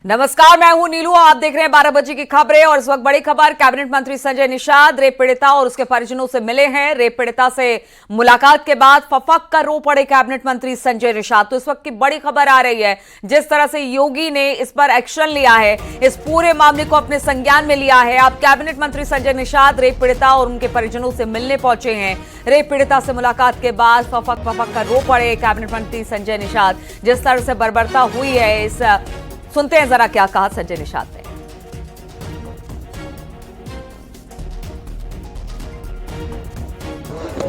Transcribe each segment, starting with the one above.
नमस्कार, मैं हूं नीलू। आप देख रहे हैं 12 बजे की खबरें और इस वक्त बड़ी खबर। कैबिनेट मंत्री संजय निषाद रेप पीड़िता और उसके परिजनों से मिले हैं। रेप पीड़िता से मुलाकात के बाद फफक कर रो पड़े कैबिनेट मंत्री संजय निषाद। तो इस वक्त की बड़ी खबर आ रही है, जिस तरह से योगी ने इस पर एक्शन लिया है, इस पूरे मामले को अपने संज्ञान में लिया है। अब कैबिनेट मंत्री संजय निषाद रेप पीड़िता और उनके परिजनों से मिलने पहुंचे हैं। रेप पीड़िता से मुलाकात के बाद फफक कर रो पड़े कैबिनेट मंत्री संजय निषाद। जिस तरह से बर्बरता हुई है, इस सुनते हैं जरा क्या कहा संजय निषाद ने।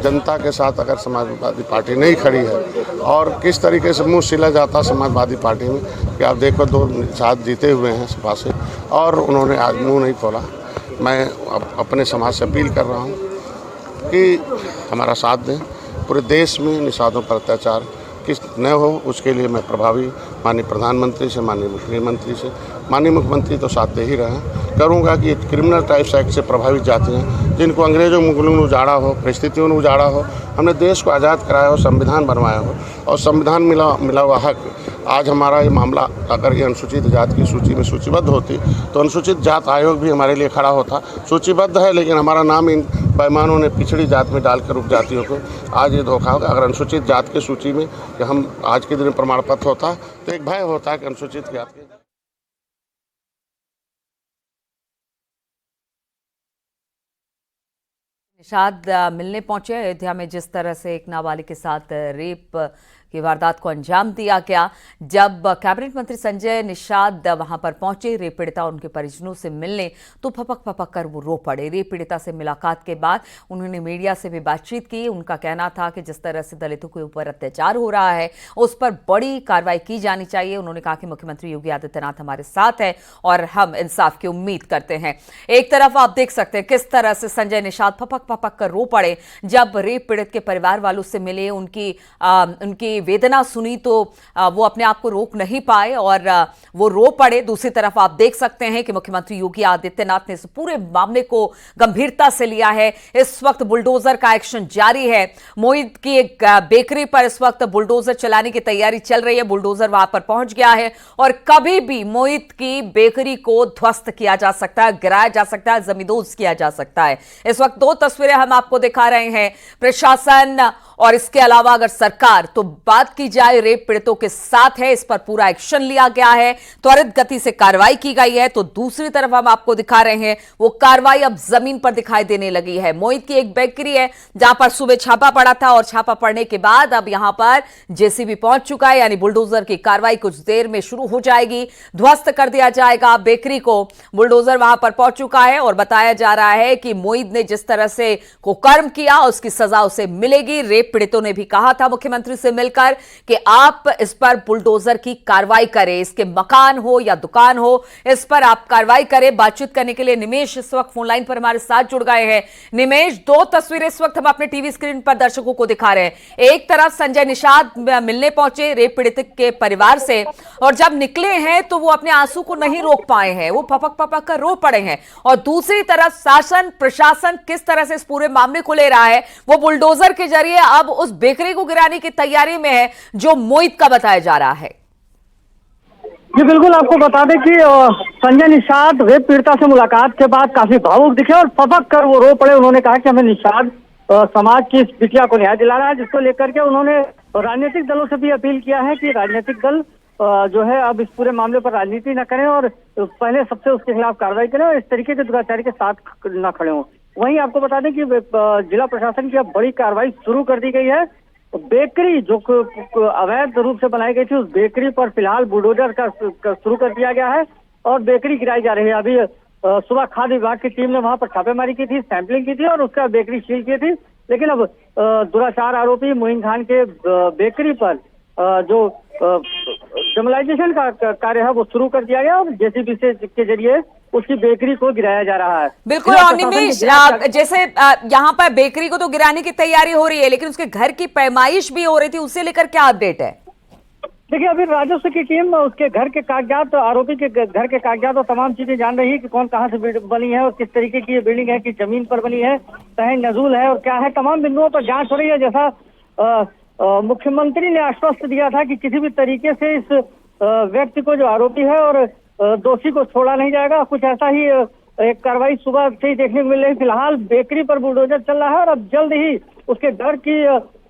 जनता के साथ अगर समाजवादी पार्टी नहीं खड़ी है और किस तरीके से मुंह सिला जाता समाजवादी पार्टी में कि आप देखो दो साथ जीते हुए हैं सपा से और उन्होंने आज मुंह नहीं खोला। मैं अपने समाज से अपील कर रहा हूं कि हमारा साथ दें। पूरे देश में निषादों पर अत्याचार किस न हो, उसके लिए मैं प्रभावी माननीय प्रधानमंत्री से, माननीय मुख्यमंत्री से, माननीय मुख्यमंत्री तो साथ दे ही रहे हैं, करूंगा कि क्रिमिनल टाइप्स एक्ट से प्रभावित जातियाँ जिनको अंग्रेजों मुगलों ने उजाड़ा हो, परिस्थितियों ने उजाड़ा हो, हमने देश को आज़ाद कराया हो, संविधान बनवाया हो और संविधान मिला हुआ हक। आज हमारा ये मामला अगर ये अनुसूचित जाति की सूची में सूचीबद्ध होती तो अनुसूचित जात आयोग भी हमारे लिए खड़ा होता। सूचीबद्ध है लेकिन हमारा नाम इन पैमानों ने पिछड़ी जात में डालकर उपजातियों को आज ये धोखा होगा। अगर अनुसूचित जात की सूची में कि हम आज के दिन प्रमाण पत्र होता तो एक भय होता कि अनुसूचित जात के निषाद मिलने पहुंचे। अयोध्या में जिस तरह से एक नाबालिग के साथ रेप की वारदात को अंजाम दिया गया, जब कैबिनेट मंत्री संजय निषाद वहां पर पहुंचे रेप पीड़िता और उनके परिजनों से मिलने, तो फपक कर वो रो पड़े। रेप पीड़िता से मुलाकात के बाद उन्होंने मीडिया से भी बातचीत की। उनका कहना था कि जिस तरह से दलितों के ऊपर अत्याचार हो रहा है उस पर बड़ी कार्रवाई की जानी चाहिए। उन्होंने कहा कि मुख्यमंत्री योगी आदित्यनाथ हमारे साथ है और हम इंसाफ की उम्मीद करते हैं। एक तरफ आप देख सकते हैं किस तरह से संजय निषाद फपक कर रो पड़े जब रेप पीड़ित के परिवार वालों से मिले, उनकी वेदना सुनी तो वो अपने आप को रोक नहीं पाए और वो रो पड़े। दूसरी तरफ आप देख सकते हैं कि मुख्यमंत्री योगी आदित्यनाथ ने इस पूरे मामले को गंभीरता से लिया है। इस वक्त बुलडोजर का एक्शन जारी है। मोहित की एक बेकरी पर इस वक्त बुलडोजर चलाने की तैयारी चल रही है। बुलडोजर वहां पर पहुंच गया है और कभी भी मोहित की बेकरी को ध्वस्त किया जा सकता है, गिराया जा सकता है, जमींदोज किया जा सकता है। इस वक्त दो तस्वीरें हम आपको दिखा रहे हैं। प्रशासन और इसके अलावा अगर सरकार तो बात की जाए रेप पीड़ितों के साथ है, इस पर पूरा एक्शन लिया गया है, त्वरित गति से कार्रवाई की गई है। तो दूसरी तरफ हम आपको दिखा रहे हैं वो कार्रवाई अब जमीन पर दिखाई देने लगी है। मोहित की एक बेकरी है जहां पर सुबह छापा पड़ा था और छापा पड़ने के बाद अब यहां पर जेसीबी पहुंच चुका है, यानी बुलडोजर की कार्रवाई कुछ देर में शुरू हो जाएगी। ध्वस्त कर दिया जाएगा बेकरी को। बुलडोजर वहां पर पहुंच चुका है और बताया जा रहा है कि मोहित ने जिस तरह से कुकर्म किया उसकी सजा उसे मिलेगी। रेप पीड़ितों ने भी कहा था मुख्यमंत्री से मिलकर कि आप इस पर बुलडोजर की कार्रवाई करें, इसके मकान हो या दुकान हो, इस पर आप कार्रवाई करें। बातचीत करने के लिए निमेश इस वक्त फोन लाइन पर हमारे साथ जुड़ गए हैं। निमेश, दो तस्वीरें इस वक्त हम अपने टीवी स्क्रीन पर दर्शकों को दिखा रहे हैं। एक तरफ संजय निषाद मिलने पहुंचे रेप पीड़ित के परिवार से और जब निकले हैं तो वो अपने आंसू को नहीं रोक पाए हैं, वो फपक कर रो पड़े हैं। और दूसरी तरफ शासन प्रशासन किस तरह से इस पूरे मामले को ले रहा है, वो बुलडोजर के जरिए अब उस बेकरी को गिराने की तैयारी में है जो मोहित का बताया जा रहा है। जी बिल्कुल, आपको बता दें कि संजय निषाद रेप पीड़िता से मुलाकात के बाद काफी भावुक दिखे और फपक कर वो रो पड़े। उन्होंने कहा कि हमें निषाद समाज की इस बिटिया को न्याय दिलाना है, जिसको लेकर के उन्होंने राजनीतिक दलों से भी अपील किया है कि राजनीतिक दल जो है अब इस पूरे मामले पर राजनीति न करें और पहले सबसे उसके खिलाफ कार्रवाई करें और इस तरीके के दुराचारी के साथ न खड़े हों। वहीं आपको बता दें कि जिला प्रशासन की अब बड़ी कार्रवाई शुरू कर दी गई है। बेकरी जो अवैध रूप से बनाई गई थी, उस बेकरी पर फिलहाल बुलडोजर का शुरू कर दिया गया है और बेकरी गिराई जा रही है। अभी सुबह खाद्य विभाग की टीम ने वहां पर छापेमारी की थी, सैंपलिंग की थी और उसका बेकरी सील की थी। लेकिन अब दुराचार आरोपी मोइन खान के बेकरी पर जो जर्नलाइजेशन का कार्य है वो शुरू कर दिया गया और जेसीबी से के जरिए उसकी बेकरी को गिराया जा रहा है। बिल्कुल। और निमेश, जैसे यहाँ पर बेकरी को तो गिराने की तैयारी हो रही है, लेकिन उसके घर की पैमाइश भी हो रही थी, उससे लेकर क्या अपडेट है? देखिए, अभी राजस्व की टीम उसके घर के कागजात, आरोपी के घर के कागजात और तमाम चीजें जान रही है कि कौन कहाँ से बनी है और किस तरीके की ये बिल्डिंग है, कि जमीन पर बनी है, कहीं नजूल है और क्या है, तमाम बिंदुओं पर जांच हो रही है। जैसा मुख्यमंत्री ने आश्वस्त दिया था कि किसी भी तरीके से इस व्यक्ति को, जो आरोपी है और दोषी को छोड़ा नहीं जाएगा। कुछ ऐसा ही एक कार्रवाई सुबह से ही देखने को मिल रही है। फिलहाल बेकरी पर बुलडोजर चल रहा है और अब जल्द ही उसके घर की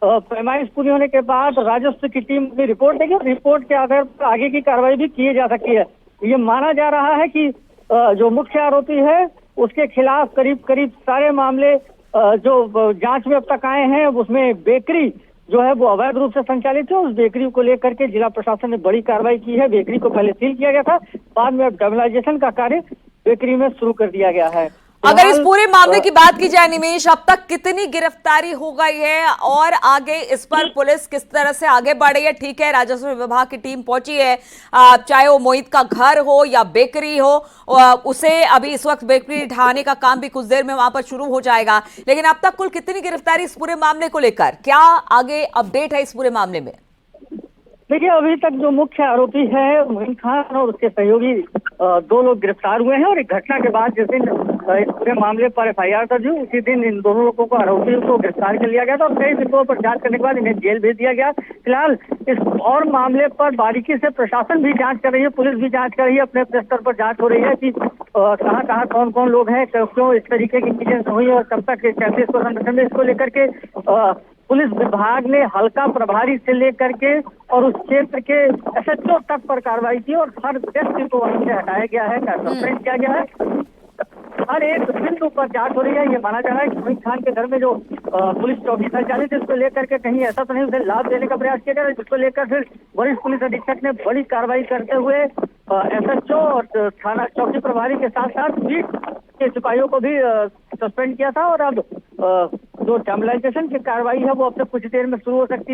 पैमाइश पूरी होने के बाद राजस्व की टीम अपनी रिपोर्ट देगी और रिपोर्ट के आधार पर आगे की कार्रवाई भी की जा सकती है। ये माना जा रहा है कि जो मुख्य आरोपी है उसके खिलाफ करीब करीब सारे मामले जो जांच में अब तक आए हैं, उसमें बेकरी जो है वो अवैध रूप से संचालित है। उस बेकरी को लेकर के जिला प्रशासन ने बड़ी कार्रवाई की है। बेकरी को पहले सील किया गया था, बाद में अब डबलाइजेशन का कार्य बेकरी में शुरू कर दिया गया है। अगर इस पूरे मामले की बात की जाए निमेश, अब तक कितनी गिरफ्तारी हो गई है और आगे इस पर पुलिस किस तरह से आगे बढ़ रही है? ठीक है, राजस्व विभाग की टीम पहुंची है, चाहे वो मोहित का घर हो या बेकरी हो, उसे अभी इस वक्त बेकरी ढाने का काम भी कुछ देर में वहां पर शुरू हो जाएगा। लेकिन अब तक कुल कितनी गिरफ्तारी इस पूरे मामले को लेकर, क्या आगे अपडेट है इस पूरे मामले में? देखिए, अभी तक जो मुख्य आरोपी है मोहित खान और उसके सहयोगी 2 लोग गिरफ्तार हुए हैं और एक घटना के बाद जिस दिन इस पूरे मामले पर FIR दर्ज हुई उसी दिन इन दोनों लोगों को आरोपियों को गिरफ्तार कर लिया गया था और कई बिंदुओं पर जांच करने के बाद इन्हें जेल भेज दिया गया। फिलहाल इस और मामले पर बारीकी से प्रशासन भी जांच कर रही है, पुलिस भी जांच कर रही है, अपने अपने स्तर पर जांच हो रही है कि कहाँ कहाँ कौन कौन लोग हैं, क्यों इस तरीके की चीजें हुई और कब तक कैसे इसको संगठन में, इसको लेकर के पुलिस विभाग ने हल्का प्रभारी से लेकर के और उस क्षेत्र के SHO तक पर कार्रवाई की और हर व्यक्ति को वहीं से हटाया गया है, सस्पेंड किया गया है। हर एक बिंदु पर जांच हो रही है। ये माना जा रहा है कि मोहित खान के घर में जो पुलिस चौकी संचालित है उसको लेकर के कहीं ऐसा तो नहीं उसे लाभ देने का प्रयास किया जा रहा है, जिसको लेकर फिर वरिष्ठ पुलिस अधीक्षक ने बड़ी कार्रवाई करते हुए SHO और थाना चौकी प्रभारी के साथ साथ बीट के सिपाहियों को भी सस्पेंड किया था और अब जो डबलाइजेशन की कार्रवाई है वो अब तक कुछ देर में शुरू हो सकती है।